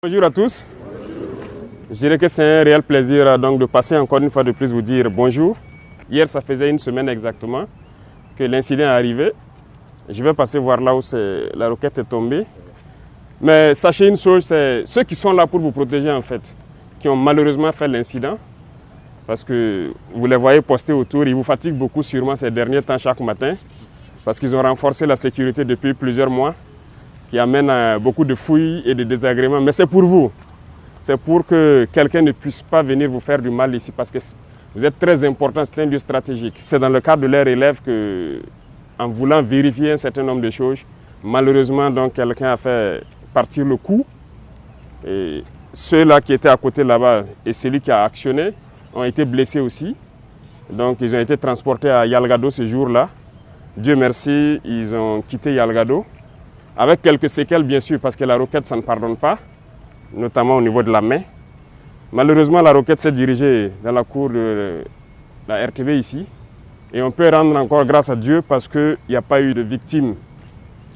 Bonjour à tous. Je dirais que c'est un réel plaisir donc, de passer encore une fois de plus vous dire bonjour. Hier, ça faisait une semaine exactement que l'incident est arrivé. Je vais passer voir là où la roquette est tombée. Mais sachez une chose, c'est ceux qui sont là pour vous protéger en fait, qui ont malheureusement fait l'incident. Parce que vous les voyez postés autour, ils vous fatiguent beaucoup sûrement ces derniers temps chaque matin. Parce qu'ils ont renforcé la sécurité depuis plusieurs mois, qui amène à beaucoup de fouilles et de désagréments. Mais c'est pour vous. C'est pour que quelqu'un ne puisse pas venir vous faire du mal ici parce que vous êtes très important, c'est un lieu stratégique. C'est dans le cadre de leurs élèves que, en voulant vérifier un certain nombre de choses, malheureusement, donc, quelqu'un a fait partir le coup. Et ceux-là qui étaient à côté là-bas et celui qui a actionné ont été blessés aussi. Donc ils ont été transportés à Yalgado ce jour-là. Dieu merci, ils ont quitté Yalgado. Avec quelques séquelles, bien sûr, parce que la roquette, ça ne pardonne pas, notamment au niveau de la main. Malheureusement, la roquette s'est dirigée dans la cour de la RTV ici. Et on peut rendre encore grâce à Dieu parce qu'il n'y a pas eu de victimes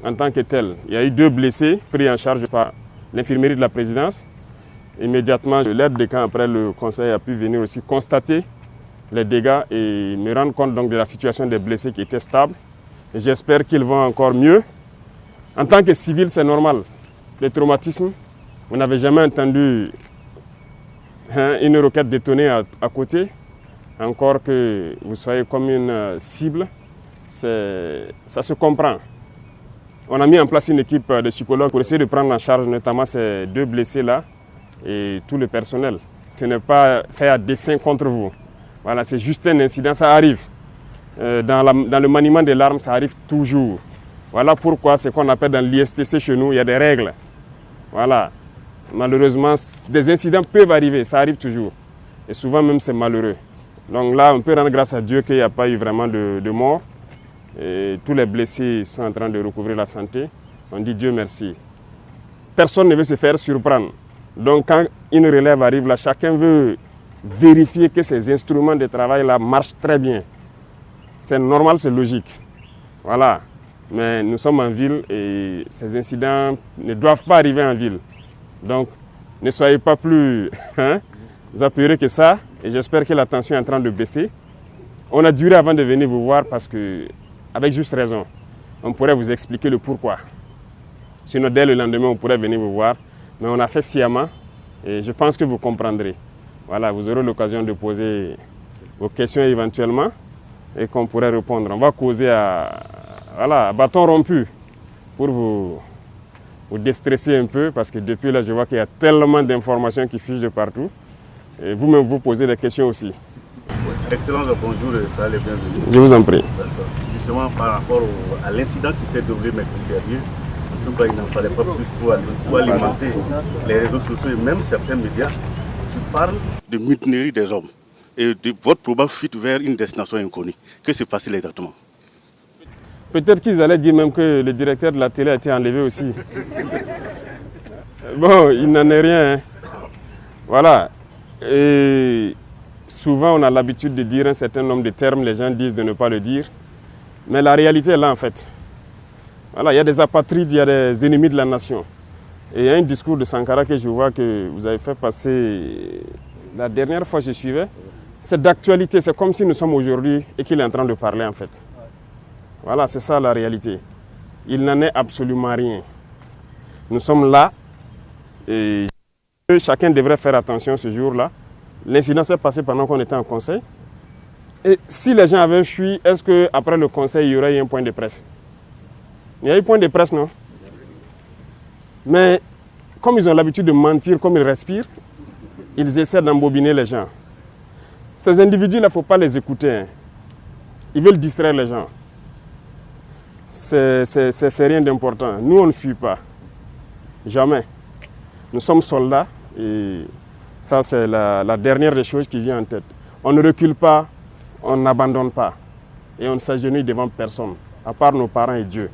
en tant que telles. Il y a eu 2 blessés pris en charge par l'infirmerie de la présidence. Immédiatement, l'aide de camp après le conseil a pu venir aussi constater les dégâts et me rendre compte donc de la situation des blessés qui étaient stables. J'espère qu'ils vont encore mieux. En tant que civil, c'est normal. Le traumatisme, vous n'avez jamais entendu une roquette détonner à côté, encore que vous soyez comme une cible, ça se comprend. On a mis en place une équipe de psychologues pour essayer de prendre en charge notamment ces 2 blessés-là et tout le personnel. Ce n'est pas fait à dessein contre vous. Voilà, c'est juste un incident, ça arrive. Dans le maniement de l'arme, ça arrive toujours. Voilà pourquoi ce qu'on appelle dans l'ISTC chez nous, il y a des règles. Voilà. Malheureusement, des incidents peuvent arriver, ça arrive toujours. Et souvent même c'est malheureux. Donc là, on peut rendre grâce à Dieu qu'il n'y a pas eu vraiment de mort. Et tous les blessés sont en train de recouvrer la santé. On dit Dieu merci. Personne ne veut se faire surprendre. Donc quand une relève arrive là, chacun veut vérifier que ces instruments de travail là marchent très bien. C'est normal, c'est logique. Voilà. Mais nous sommes en ville et ces incidents ne doivent pas arriver en ville. Donc, ne soyez pas plus apeurés que ça. Et j'espère que la tension est en train de baisser. On a duré avant de venir vous voir parce que, avec juste raison, on pourrait vous expliquer le pourquoi. Sinon, dès le lendemain, on pourrait venir vous voir. Mais on a fait sciemment et je pense que vous comprendrez. Voilà, vous aurez l'occasion de poser vos questions éventuellement et qu'on pourrait répondre. On va causer à bâton rompu pour vous déstresser un peu parce que depuis là, je vois qu'il y a tellement d'informations qui fusent de partout. Et vous-même, vous posez des questions aussi. Excellence, bonjour et soyez les bienvenus. Je vous en prie. Justement, par rapport à l'incident qui s'est déroulé mercredi dernier, en tout cas, il n'en fallait pas plus pour alimenter les réseaux sociaux et même certains médias qui parlent de mutinerie des hommes et de votre probable fuite vers une destination inconnue. Que s'est passé exactement? Peut-être qu'ils allaient dire même que le directeur de la télé a été enlevé aussi. Bon, il n'en est rien. Hein. Voilà. Et souvent, on a l'habitude de dire un certain nombre de termes, les gens disent de ne pas le dire. Mais la réalité est là, en fait. Voilà, il y a des apatrides, il y a des ennemis de la nation. Et il y a un discours de Sankara que je vois que vous avez fait passer la dernière fois que je suivais. C'est d'actualité, c'est comme si nous sommes aujourd'hui et qu'il est en train de parler, en fait. Voilà, c'est ça la réalité. Il n'en est absolument rien. Nous sommes là et chacun devrait faire attention ce jour-là. L'incident s'est passé pendant qu'on était en conseil. Et si les gens avaient fui, est-ce qu'après le conseil, il y aurait eu un point de presse? Il y a eu point de presse, non? Mais comme ils ont l'habitude de mentir, comme ils respirent, ils essaient d'embobiner les gens. Ces individus-là, il ne faut pas les écouter. Hein. Ils veulent distraire les gens. C'est rien d'important. Nous, on ne fuit pas. Jamais. Nous sommes soldats et ça, c'est la dernière des choses qui vient en tête. On ne recule pas, on n'abandonne pas. Et on ne s'agenouille devant personne, à part nos parents et Dieu.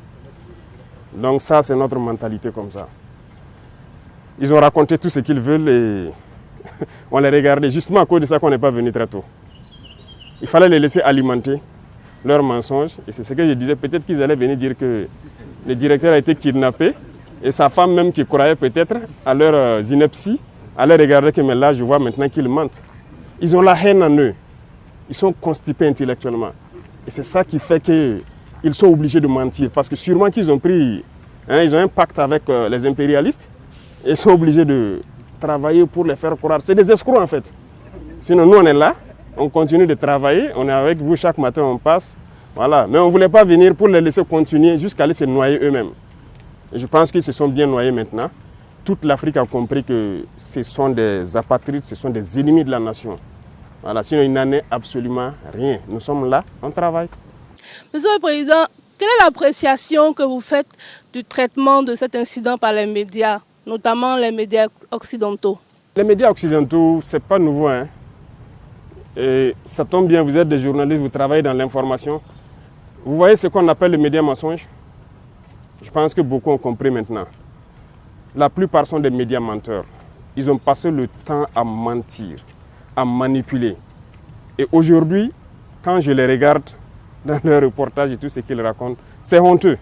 Donc ça, c'est notre mentalité comme ça. Ils ont raconté tout ce qu'ils veulent et on les regardait. Justement à cause de ça qu'on n'est pas venu très tôt. Il fallait les laisser alimenter leurs mensonges. Et c'est ce que je disais, peut-être qu'ils allaient venir dire que le directeur a été kidnappé Et sa femme même qui croyait peut-être à leur ineptie, allait regarder que mais là je vois maintenant qu'ils mentent. Ils ont la haine en eux. Ils sont constipés intellectuellement. Et c'est ça qui fait qu'ils sont obligés de mentir. Parce que sûrement qu'ils ont pris, ils ont un pacte avec les impérialistes. Et ils sont obligés de travailler pour les faire croire. C'est des escrocs en fait. Sinon nous on est là, on continue de travailler, on est avec vous chaque matin, on passe. Voilà. Mais on ne voulait pas venir pour les laisser continuer jusqu'à aller se noyer eux-mêmes. Et je pense qu'ils se sont bien noyés maintenant. Toute l'Afrique a compris que ce sont des apatrides, ce sont des ennemis de la nation. Voilà, sinon il n'en est absolument rien. Nous sommes là, on travaille. Monsieur le Président, quelle est l'appréciation que vous faites du traitement de cet incident par les médias, notamment les médias occidentaux? Les médias occidentaux, ce n'est pas nouveau. Et ça tombe bien, vous êtes des journalistes, vous travaillez dans l'information. Vous voyez ce qu'on appelle le média mensonge? Je pense que beaucoup ont compris maintenant. La plupart sont des médias menteurs. Ils ont passé le temps à mentir, à manipuler. Et aujourd'hui, quand je les regarde dans leurs reportages et tout ce qu'ils racontent, c'est honteux.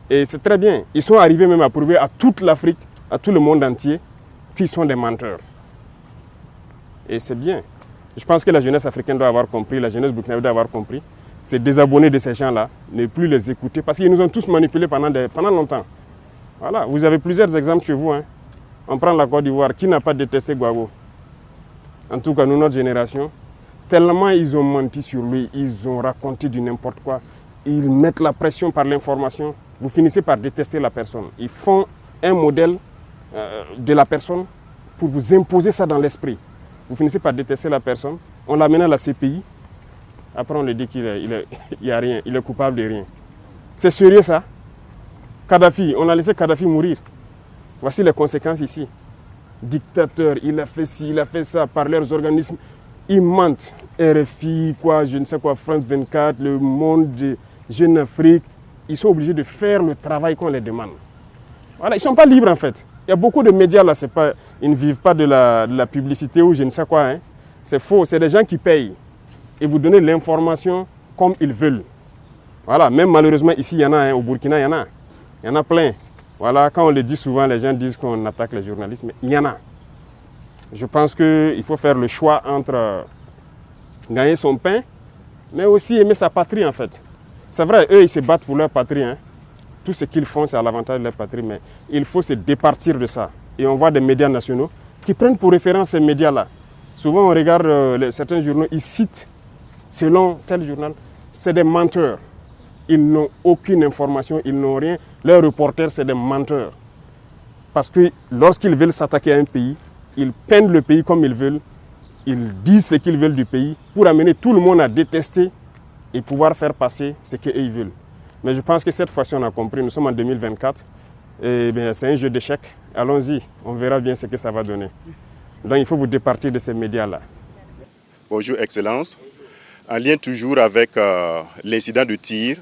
Et c'est très bien. Ils sont arrivés même à prouver à toute l'Afrique, à tout le monde entier, qu'ils sont des menteurs. Et c'est bien. Je pense que la jeunesse africaine doit avoir compris, la jeunesse burkinabé doit avoir compris. C'est désabonner de ces gens-là, ne plus les écouter, parce qu'ils nous ont tous manipulés pendant longtemps. Voilà, vous avez plusieurs exemples chez vous. On prend la Côte d'Ivoire, qui n'a pas détesté Gbagbo? En tout cas, nous, notre génération, tellement ils ont menti sur lui, ils ont raconté du n'importe quoi, ils mettent la pression par l'information, vous finissez par détester la personne. Ils font un modèle de la personne pour vous imposer ça dans l'esprit. Vous finissez par détester la personne, on l'amène à la CPI, après on lui dit qu'il n'y a rien, il est coupable de rien. C'est sérieux ça? Kadhafi, on a laissé Kadhafi mourir. Voici les conséquences ici. Dictateur, il a fait ci, il a fait ça par leurs organismes. Ils mentent. RFI, quoi, je ne sais quoi, France 24, Le Monde, Jeune Afrique. Ils sont obligés de faire le travail qu'on les demande. Voilà, ils ne sont pas libres en fait. Il y a beaucoup de médias là, ils ne vivent pas de la publicité ou je ne sais quoi. C'est faux, c'est des gens qui payent. Et vous donnez l'information comme ils veulent. Voilà, même malheureusement ici, il y en a, au Burkina, il y en a plein. Voilà, quand on le dit souvent, les gens disent qu'on attaque les journalistes, mais il y en a. Je pense qu'il faut faire le choix entre gagner son pain, mais aussi aimer sa patrie en fait. C'est vrai, eux, ils se battent pour leur patrie. Tout ce qu'ils font, c'est à l'avantage de leur patrie, mais il faut se départir de ça. Et on voit des médias nationaux qui prennent pour référence ces médias-là. Souvent, on regarde certains journaux, ils citent selon tel journal, c'est des menteurs. Ils n'ont aucune information, ils n'ont rien. Leurs reporters, c'est des menteurs. Parce que lorsqu'ils veulent s'attaquer à un pays, ils peignent le pays comme ils veulent. Ils disent ce qu'ils veulent du pays pour amener tout le monde à détester et pouvoir faire passer ce qu'ils veulent. Mais je pense que cette fois-ci, on a compris, nous sommes en 2024. Et bien, c'est un jeu d'échecs. Allons-y, on verra bien ce que ça va donner. Donc il faut vous départir de ces médias-là. Bonjour, Excellence. En lien toujours avec l'incident de tir,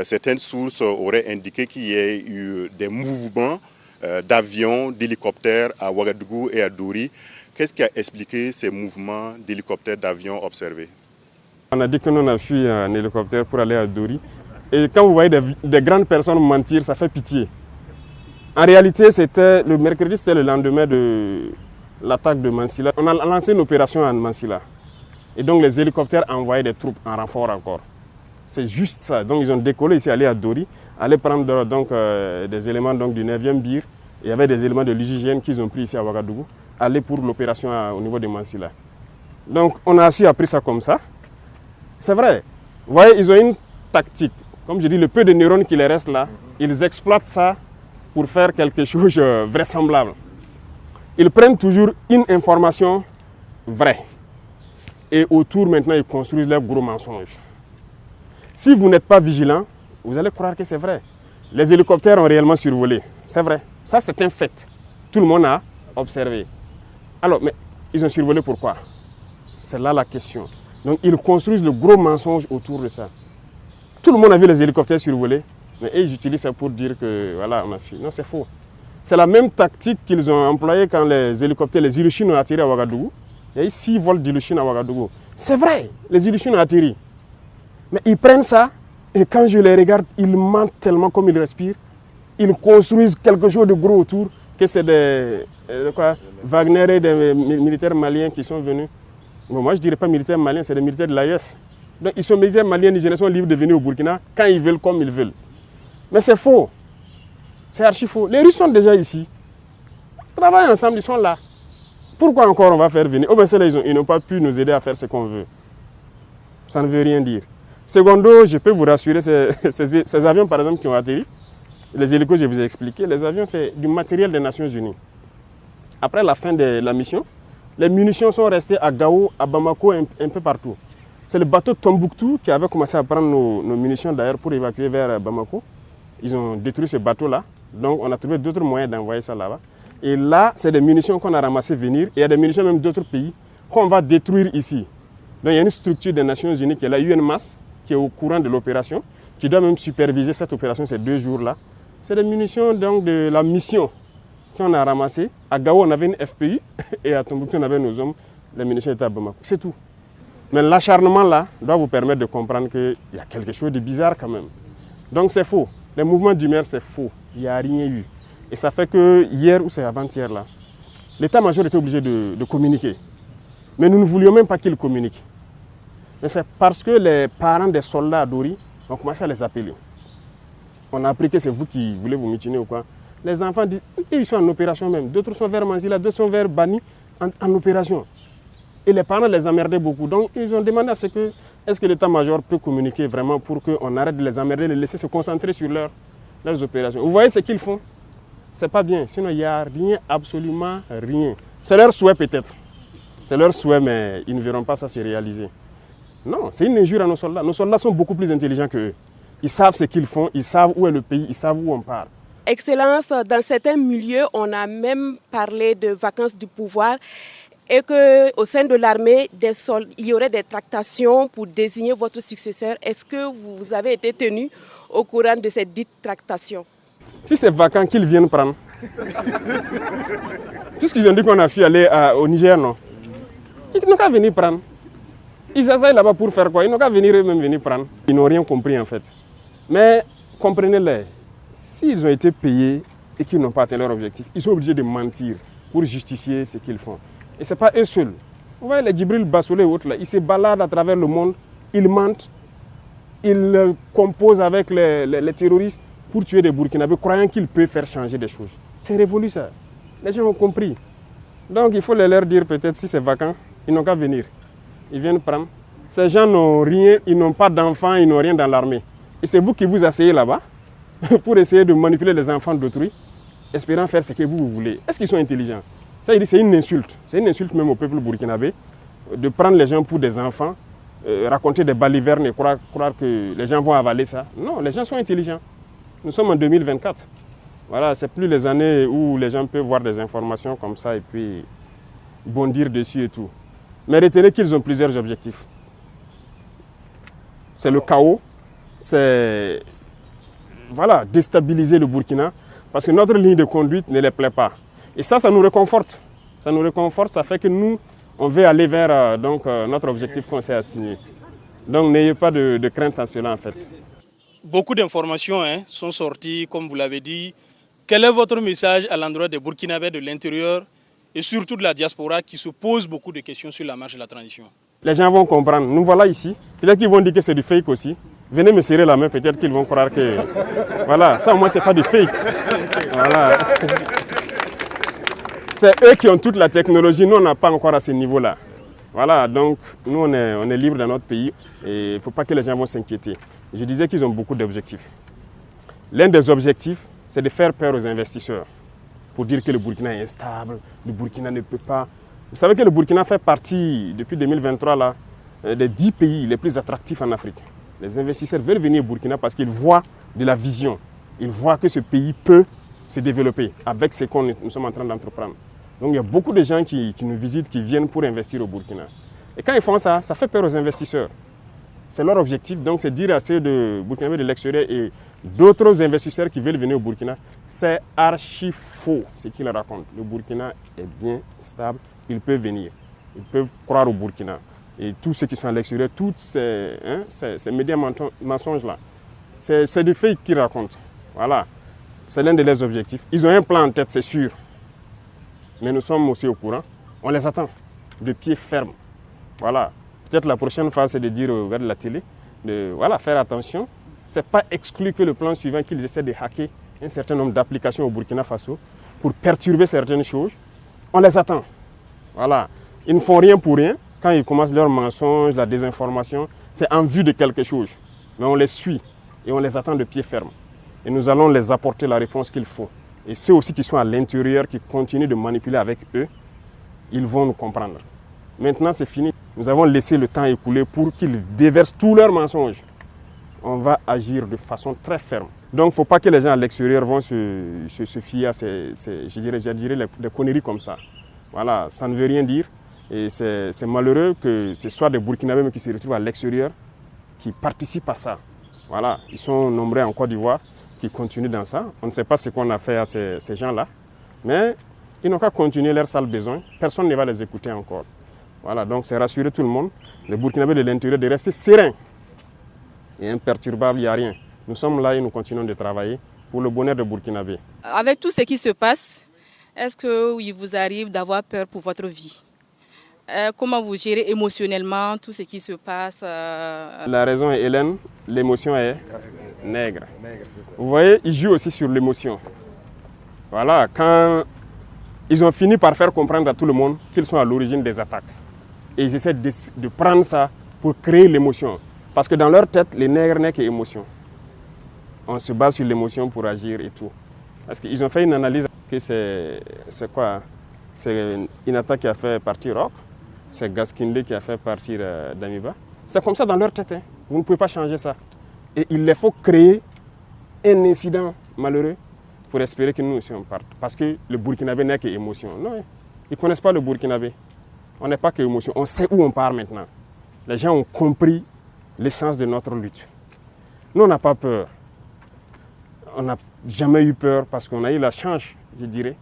certaines sources auraient indiqué qu'il y ait eu des mouvements d'avions, d'hélicoptères à Ouagadougou et à Dori. Qu'est-ce qui a expliqué ces mouvements d'hélicoptères, d'avions observés? On a dit que nous on a fui en hélicoptère pour aller à Dori. Et quand vous voyez des grandes personnes mentir, ça fait pitié. En réalité, c'était le mercredi, c'était le lendemain de l'attaque de Mansilla. On a lancé une opération à Mansilla. Et donc les hélicoptères envoyaient des troupes en renfort encore. C'est juste ça. Donc ils ont décollé ici, aller à Dori, aller prendre donc, des éléments donc, du 9e BIR. Il y avait des éléments de l'IGGN qu'ils ont pris ici à Ouagadougou, aller pour l'opération au niveau de Mansilla. Donc on a aussi appris ça comme ça. C'est vrai. Vous voyez, ils ont une tactique. Comme je dis, le peu de neurones qui les restent là, ils exploitent ça pour faire quelque chose de vraisemblable. Ils prennent toujours une information vraie. Et autour, maintenant, ils construisent leurs gros mensonges. Si vous n'êtes pas vigilant, vous allez croire que c'est vrai. Les hélicoptères ont réellement survolé. C'est vrai. Ça, c'est un fait. Tout le monde a observé. Alors, mais ils ont survolé pourquoi? C'est là la question. Donc, ils construisent le gros mensonge autour de ça. Tout le monde a vu les hélicoptères survoler, mais ils utilisent ça pour dire que, voilà, on a fui. Non, c'est faux. C'est la même tactique qu'ils ont employée quand les hélicoptères, les Ilyushin ont atterri à Ouagadougou. Il y a eu 6 vols d'Ilyushin à Ouagadougou. C'est vrai, les Ilyushin ont atterri. Mais ils prennent ça, et quand je les regarde, ils mentent tellement comme ils respirent. ils construisent quelque chose de gros autour, que c'est des Wagner et des militaires maliens qui sont venus. Bon, moi, je ne dirais pas militaires maliens, c'est des militaires de l'AES. Donc, ils sont militaires maliens, ils sont libres de venir au Burkina quand ils veulent, comme ils veulent. Mais c'est faux. C'est archi faux. Les Russes sont déjà ici. Ils travaillent ensemble, ils sont là. Pourquoi encore on va faire venir? Oh ben ceux-là, ils n'ont pas pu nous aider à faire ce qu'on veut. Ça ne veut rien dire. Secondo, je peux vous rassurer, ces avions par exemple qui ont atterri, les hélicos, je vous ai expliqué, les avions c'est du matériel des Nations Unies. Après la fin de la mission, les munitions sont restées à Gao, à Bamako, un peu partout. C'est le bateau Tombouctou qui avait commencé à prendre nos munitions d'ailleurs pour évacuer vers Bamako. Ils ont détruit ce bateau-là, donc on a trouvé d'autres moyens d'envoyer ça là-bas. Et là, c'est des munitions qu'on a ramassées venir, et il y a des munitions même d'autres pays qu'on va détruire ici. Donc il y a une structure des Nations Unies qui est la UNMAS, qui est au courant de l'opération, qui doit même superviser cette opération ces 2 jours-là. C'est des munitions donc, de la mission qu'on a ramassées. À Gao, on avait une FPU, et à Tombouctou, on avait nos hommes. Les munitions étaient à Bamako. C'est tout. Mais l'acharnement là doit vous permettre de comprendre qu'il y a quelque chose de bizarre quand même. Donc c'est faux. Les mouvements d'humeur, c'est faux. Il n'y a rien eu. Et ça fait que hier ou c'est avant-hier là, l'état-major était obligé de communiquer. Mais nous ne voulions même pas qu'il communique. Mais c'est parce que les parents des soldats à Dori ont commencé à les appeler. On a appris que c'est vous qui voulez vous mutiner ou quoi. Les enfants disent, ils sont en opération même. D'autres sont vers Manzila, d'autres sont vers Bani en opération. Et les parents les emmerdaient beaucoup. Donc ils ont demandé à ce que, est-ce que l'état-major peut communiquer vraiment pour qu'on arrête de les emmerder, les laisser se concentrer sur leurs opérations. Vous voyez ce qu'ils font? C'est pas bien, sinon il n'y a rien, absolument rien. C'est leur souhait peut-être. C'est leur souhait, mais ils ne verront pas ça se réaliser. Non, c'est une injure à nos soldats. Nos soldats sont beaucoup plus intelligents qu'eux. Ils savent ce qu'ils font, ils savent où est le pays, ils savent où on part. Excellence, dans certains milieux, on a même parlé de vacances du pouvoir et qu'au sein de l'armée, il y aurait des tractations pour désigner votre successeur. Est-ce que vous avez été tenu au courant de ces dites tractations? Si c'est vacant, qu'ils viennent prendre. Puisqu'ils ont dit qu'on a fui aller au Niger, non? Ils n'ont qu'à venir prendre. Ils essayent là-bas pour faire quoi? Ils n'ont qu'à venir eux-mêmes venir prendre. Ils n'ont rien compris en fait. Mais comprenez-les, s'ils ont été payés et qu'ils n'ont pas atteint leur objectif, ils sont obligés de mentir pour justifier ce qu'ils font. Et ce n'est pas eux seuls. Vous voyez les Djibril Bassolé et autres là, ils se baladent à travers le monde, ils mentent, ils composent avec les terroristes pour tuer des Burkinabés, croyant qu'ils peuvent faire changer des choses. C'est révolu ça. Les gens ont compris. Donc il faut leur dire peut-être si c'est vacant, ils n'ont qu'à venir. Ils viennent prendre. Ces gens n'ont rien, ils n'ont pas d'enfants, ils n'ont rien dans l'armée. Et c'est vous qui vous asseyez là-bas pour essayer de manipuler les enfants d'autrui, espérant faire ce que vous voulez. Est-ce qu'ils sont intelligents? Ça, il dit, c'est une insulte. C'est une insulte même au peuple burkinabé de prendre les gens pour des enfants, raconter des balivernes et croire que les gens vont avaler ça. Non, les gens sont intelligents. Nous sommes en 2024. Voilà, c'est plus les années où les gens peuvent voir des informations comme ça et puis bondir dessus et tout. Mais retenez qu'ils ont plusieurs objectifs. C'est le chaos, c'est déstabiliser le Burkina, parce que notre ligne de conduite ne les plaît pas. Et ça nous réconforte. Ça nous réconforte, ça fait que nous, on veut aller vers notre objectif qu'on s'est assigné. Donc n'ayez pas de crainte à cela en fait. Beaucoup d'informations sont sorties, comme vous l'avez dit. Quel est votre message à l'endroit des Burkinabés de l'intérieur et surtout de la diaspora qui se pose beaucoup de questions sur la marche de la transition? Les gens vont comprendre. Nous voilà ici. Peut-être qu'ils vont dire que c'est du fake aussi. Venez me serrer la main, peut-être qu'ils vont croire que... Voilà, ça au moins c'est pas du fake. Voilà. C'est eux qui ont toute la technologie, nous on n'a pas encore à ce niveau-là. Voilà, donc nous on est libre dans notre pays et il ne faut pas que les gens vont s'inquiéter. Je disais qu'ils ont beaucoup d'objectifs. L'un des objectifs, c'est de faire peur aux investisseurs pour dire que le Burkina est instable, le Burkina ne peut pas... Vous savez que le Burkina fait partie, depuis 2023, là, des 10 pays les plus attractifs en Afrique. Les investisseurs veulent venir au Burkina parce qu'ils voient de la vision. Ils voient que ce pays peut se développer avec ce que nous sommes en train d'entreprendre. Donc il y a beaucoup de gens qui nous visitent, qui viennent pour investir au Burkina. Et quand ils font ça, ça fait peur aux investisseurs. C'est leur objectif, donc c'est dire à ceux de Burkinabés de l'extérieur et d'autres investisseurs qui veulent venir au Burkina, c'est archi faux ce qu'ils racontent. Le Burkina est bien stable, ils peuvent venir, ils peuvent croire au Burkina. Et tous ceux qui sont à l'extérieur, tous ces médias mensonges-là, c'est des faits qu'ils racontent. Voilà. C'est l'un de leurs objectifs. Ils ont un plan en tête, c'est sûr. Mais nous sommes aussi au courant. On les attend de pied ferme. Voilà. Peut-être la prochaine phase, c'est de dire aux gars de la télé, de faire attention. Ce n'est pas exclu que le plan suivant, qu'ils essaient de hacker un certain nombre d'applications au Burkina Faso pour perturber certaines choses. On les attend. Voilà. Ils ne font rien pour rien. Quand ils commencent leurs mensonges, la désinformation, c'est en vue de quelque chose. Mais on les suit et on les attend de pied ferme. Et nous allons les apporter la réponse qu'il faut. Et ceux aussi qui sont à l'intérieur, qui continuent de manipuler avec eux, ils vont nous comprendre. Maintenant, c'est fini. Nous avons laissé le temps écouler pour qu'ils déversent tous leurs mensonges. On va agir de façon très ferme. Donc, il ne faut pas que les gens à l'extérieur vont se fier à je dirais des conneries comme ça. Voilà, ça ne veut rien dire. Et c'est malheureux que ce soit des Burkinabés qui se retrouvent à l'extérieur, qui participent à ça. Voilà, ils sont nombreux en Côte d'Ivoire, qui continuent dans ça. On ne sait pas ce qu'on a fait à ces gens-là. Mais ils n'ont qu'à continuer leur sale besoin. Personne ne va les écouter encore. Voilà, donc c'est rassurer tout le monde. Les Burkinabés de l'intérieur de rester sereins et imperturbables, il n'y a rien. Nous sommes là et nous continuons de travailler pour le bonheur des Burkinabés. Avec tout ce qui se passe, est-ce qu'il vous arrive d'avoir peur pour votre vie? Comment vous gérez émotionnellement tout ce qui se passe? La raison est Hélène, l'émotion est nègre. Vous voyez, ils jouent aussi sur l'émotion. Voilà, quand ils ont fini par faire comprendre à tout le monde qu'ils sont à l'origine des attaques. Et ils essaient de prendre ça pour créer l'émotion. Parce que dans leur tête, les nègres n'est qu'émotion. On se base sur l'émotion pour agir et tout. Parce qu'ils ont fait une analyse que c'est quoi? C'est une attaque qui a fait partir Rock. C'est Gaskindé qui a fait partir Damiba. C'est comme ça dans leur tête. Hein. Vous ne pouvez pas changer ça. Et il faut créer un incident malheureux pour espérer que nous aussi on parte. Parce que le Burkinabé n'est qu'émotion. Non, ils ne connaissent pas le Burkinabé. On n'est pas qu'émotion. On sait où on part maintenant. Les gens ont compris l'essence de notre lutte. Nous, on n'a pas peur. On n'a jamais eu peur parce qu'on a eu la chance, je dirais,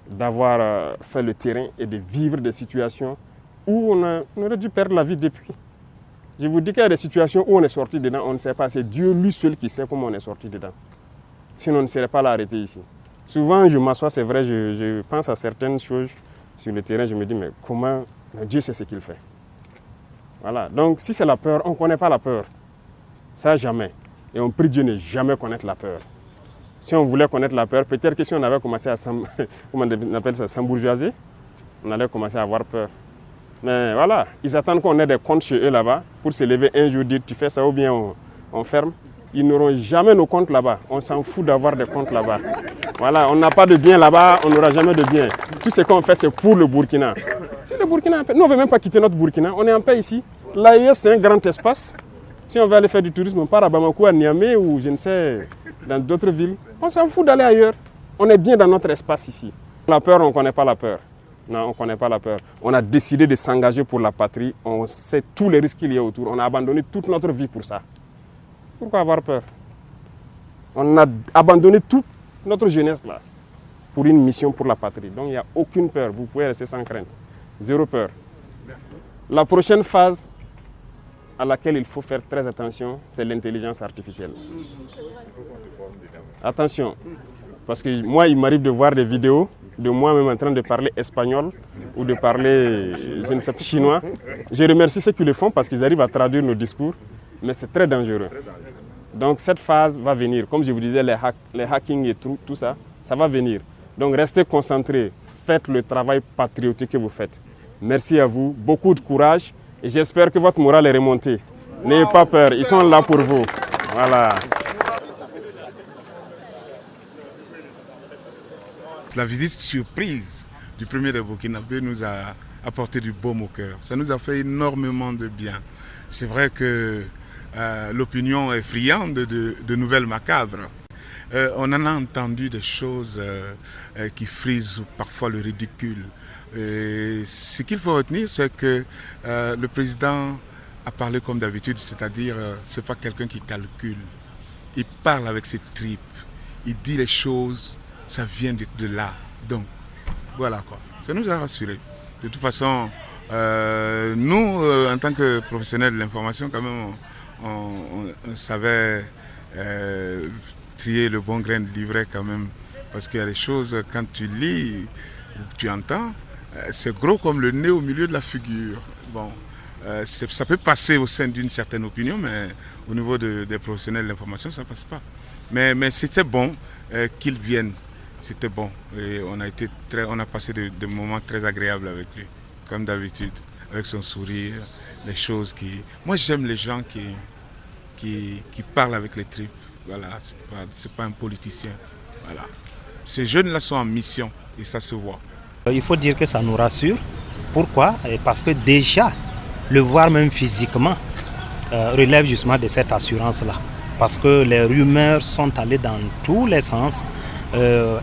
d'avoir fait le terrain et de vivre des situations où on aurait dû perdre la vie depuis. Je vous dis qu'il y a des situations où on est sorti dedans, on ne sait pas. C'est Dieu lui seul qui sait comment on est sorti dedans. Sinon, on ne serait pas là arrêté ici. Souvent, je m'assois, c'est vrai, je pense à certaines choses sur le terrain, je me dis, mais comment Dieu sait ce qu'il fait. Voilà. Donc, si c'est la peur, on ne connaît pas la peur. Ça, jamais. Et on prie Dieu ne jamais connaître la peur. Si on voulait connaître la peur, peut-être que si on avait commencé à s'embourgeoiser, on allait commencer à avoir peur. Mais voilà, ils attendent qu'on ait des comptes chez eux là-bas pour se lever un jour, dire tu fais ça ou bien on ferme. Ils n'auront jamais nos comptes là-bas. On s'en fout d'avoir des comptes là-bas. Voilà, on n'a pas de bien là-bas, on n'aura jamais de bien. Tout ce qu'on fait, c'est pour le Burkina. C'est le Burkina en paix. Nous, on ne veut même pas quitter notre Burkina. On est en paix ici. L'AES, c'est un grand espace. Si on veut aller faire du tourisme, on part à Bamako, à Niamey ou je ne sais, dans d'autres villes. On s'en fout d'aller ailleurs. On est bien dans notre espace ici. La peur, on ne connaît pas la peur. Non, on ne connaît pas la peur. On a décidé de s'engager pour la patrie. On sait tous les risques qu'il y a autour. On a abandonné toute notre vie pour ça. Pourquoi avoir peur? On a abandonné toute notre jeunesse là pour une mission pour la patrie. Donc il n'y a aucune peur. Vous pouvez rester sans crainte. Zéro peur. La prochaine phase à laquelle il faut faire très attention, c'est l'intelligence artificielle. Attention, parce que moi, il m'arrive de voir des vidéos de moi-même en train de parler espagnol ou de parler, je ne sais pas, chinois. Je remercie ceux qui le font parce qu'ils arrivent à traduire nos discours, mais c'est très dangereux. Donc cette phase va venir. Comme je vous disais, les hackings et tout ça, ça va venir. Donc restez concentrés, faites le travail patriotique que vous faites. Merci à vous, beaucoup de courage et j'espère que votre morale est remontée. N'ayez pas peur, ils sont là pour vous. Voilà. La visite surprise du premier des Burkinabés nous a apporté du baume au cœur. Ça nous a fait énormément de bien. C'est vrai que l'opinion est friande de nouvelles macabres. On en a entendu des choses qui frisent parfois le ridicule. Ce qu'il faut retenir, c'est que le président a parlé comme d'habitude, c'est-à-dire c'est pas quelqu'un qui calcule. Il parle avec ses tripes, il dit les choses. Ça vient de là. Donc, voilà quoi. Ça nous a rassurés. De toute façon, nous, en tant que professionnels de l'information, quand même, on savait trier le bon grain de livret quand même. Parce qu'il y a des choses, quand tu lis, tu entends, c'est gros comme le nez au milieu de la figure. Bon, ça peut passer au sein d'une certaine opinion, mais au niveau des professionnels de l'information, ça ne passe pas. Mais c'était bon qu'ils viennent. C'était bon. Et on a passé des moments très agréables avec lui, comme d'habitude, avec son sourire, les choses qui... Moi, j'aime les gens qui parlent avec les tripes. Voilà, c'est pas un politicien. Voilà. Ces jeunes-là sont en mission et ça se voit. Il faut dire que ça nous rassure. Pourquoi? Parce que déjà, le voir même physiquement relève justement de cette assurance-là. Parce que les rumeurs sont allées dans tous les sens,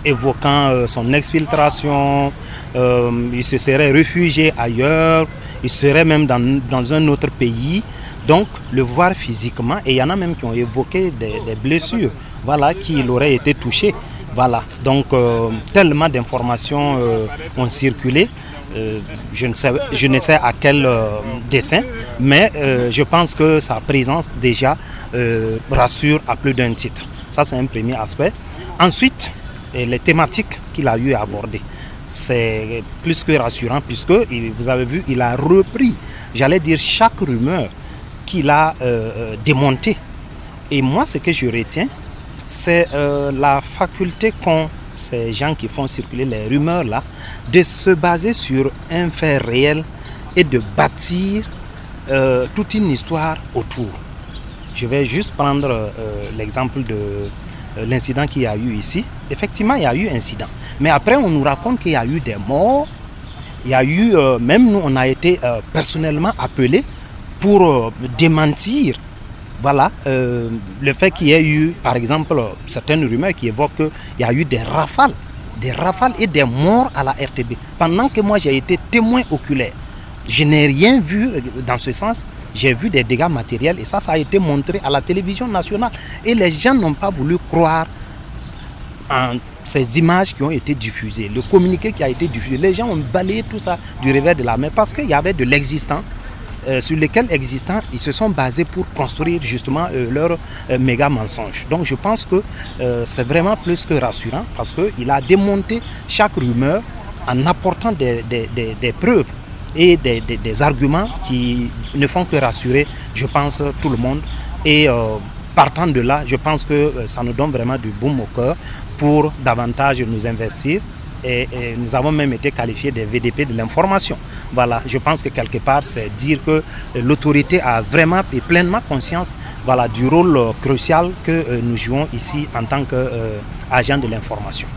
évoquant son exfiltration, il se serait réfugié ailleurs, il serait même dans un autre pays. Donc le voir physiquement, et il y en a même qui ont évoqué des blessures, voilà, qu'il aurait été touché. Voilà, donc tellement d'informations ont circulé, je ne sais à quel dessein, mais je pense que sa présence déjà rassure à plus d'un titre. Ça, c'est un premier aspect. Ensuite, les thématiques qu'il a eu à aborder, c'est plus que rassurant puisque, vous avez vu, il a repris, j'allais dire, chaque rumeur qu'il a démontée. Et moi, ce que je retiens, c'est la faculté qu'ont ces gens qui font circuler les rumeurs là, de se baser sur un fait réel et de bâtir toute une histoire autour. Je vais juste prendre l'exemple de l'incident qu'il y a eu ici. Effectivement, il y a eu incident. Mais après, on nous raconte qu'il y a eu des morts. Il y a eu, même nous, on a été personnellement appelés pour démentir. Voilà, le fait qu'il y ait eu, par exemple, certaines rumeurs qui évoquent qu'il y a eu des rafales et des morts à la RTB. Pendant que moi, j'ai été témoin oculaire. Je n'ai rien vu dans ce sens. J'ai vu des dégâts matériels et ça a été montré à la télévision nationale. Et les gens n'ont pas voulu croire en ces images qui ont été diffusées. Le communiqué qui a été diffusé, les gens ont balayé tout ça du revers de la main parce qu'il y avait de l'existant. Sur lesquels existants, ils se sont basés pour construire justement leur méga mensonge. Donc je pense que c'est vraiment plus que rassurant parce qu'il a démonté chaque rumeur en apportant des preuves et des arguments qui ne font que rassurer, je pense, tout le monde. Et partant de là, je pense que ça nous donne vraiment du baume au cœur pour davantage nous investir. Et nous avons même été qualifiés des VDP de l'information. Voilà, je pense que quelque part, c'est dire que l'autorité a vraiment et pleinement conscience, voilà, du rôle crucial que nous jouons ici en tant qu'agents de l'information.